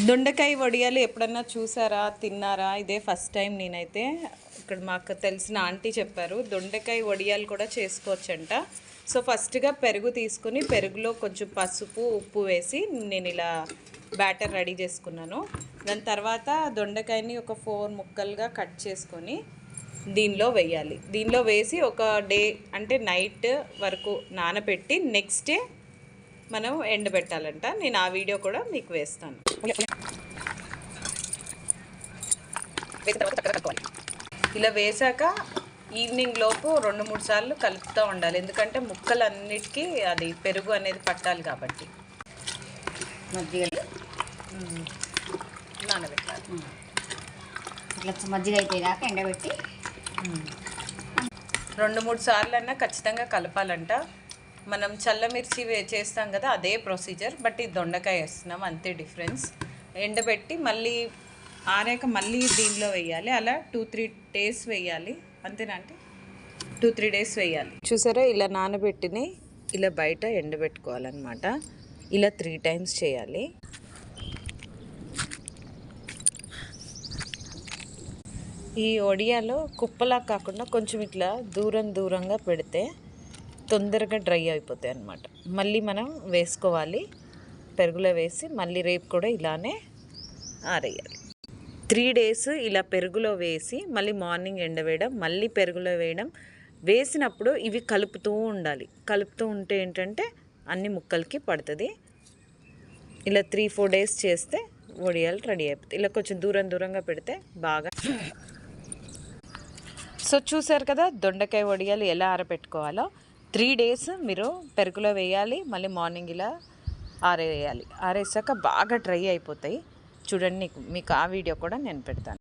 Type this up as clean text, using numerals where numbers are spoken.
దొండకాయ వడియాలు ఎప్పుడన్నా చూసారా, తిన్నారా? ఇదే ఫస్ట్ టైం నేనైతే. ఇక్కడ మాకు తెలిసిన ఆంటీ చెప్పారు దొండకాయ వడియాలు కూడా చేసుకోవచ్చంట. సో ఫస్ట్గా పెరుగు తీసుకుని పెరుగులో కొంచెం పసుపు ఉప్పు వేసి నేను ఇలా బ్యాటర్ రెడీ చేసుకున్నాను. దాని తర్వాత దొండకాయని ఒక 4 ముక్కలుగా కట్ చేసుకొని దీనిలో వేయాలి. దీనిలో వేసి ఒక డే అంటే నైట్ వరకు నానబెట్టి నెక్స్ట్ డే మనం ఎండబెట్టాలంట. నేను ఆ వీడియో కూడా మీకు వేస్తాను. ఇలా వేసాక ఈవినింగ్ లోపు 2-3 సార్లు కలుపుతూ ఉండాలి, ఎందుకంటే ముక్కలన్నిటికీ అది పెరుగు అనేది పట్టాలి కాబట్టి. మజ్జిగ నానబెట్టాలి. ఇట్లా మజ్జిగ అయిపోయాక ఎండబెట్టి 2-3 సార్లు అన్నా ఖచ్చితంగా కలపాలంట. మనం చల్లమిర్చి చేస్తాం కదా, అదే ప్రొసీజర్, బట్ ఇది దొండకాయ వేస్తున్నాం, అంతే డిఫరెన్స్. ఎండబెట్టి మళ్ళీ ఆరాక మళ్ళీ దీనిలో వేయాలి. అలా 2-3 డేస్ వేయాలి, అంతేనా అంటే 2-3 డేస్ వేయాలి. చూసారా, ఇలా నానబెట్టిని ఇలా బయట ఎండబెట్టుకోవాలన్నమాట. ఇలా 3 టైమ్స్ చేయాలి. ఈ వడియాలో కుప్పలా కాకుండా కొంచెం ఇట్లా దూరంగా పెడితే తొందరగా డ్రై అయిపోతాయి అన్నమాట. మళ్ళీ మనం వేసుకోవాలి, పెరుగులో వేసి మళ్ళీ రేపు కూడా ఇలానే ఆరేయాలి. 3 డేస్ ఇలా పెరుగులో వేసి మళ్ళీ మార్నింగ్ ఎండవేయడం, మళ్ళీ పెరుగులో వేయడం. వేసినప్పుడు ఇవి కలుపుతూ ఉండాలి. కలుపుతూ ఉంటే ఏంటంటే అన్ని ముక్కలకి పడుతుంది. ఇలా 3-4 డేస్ చేస్తే వడియాలు రెడీ అయిపోతాయి. ఇలా కొంచెం దూరంగా పెడితే బాగా. సో చూసారు కదా దొండకాయ వడియాలు ఎలా ఆరబెట్టుకోవాలో. 3 డేస్ మీరు పెరుగులో వేయాలి, మళ్ళీ మార్నింగ్ ఇలా ఆరేయాలి. ఆరేసాక బాగా డ్రై అయిపోతాయి. చూడండి, మీకు ఆ వీడియో కూడా నేను పెడతాను.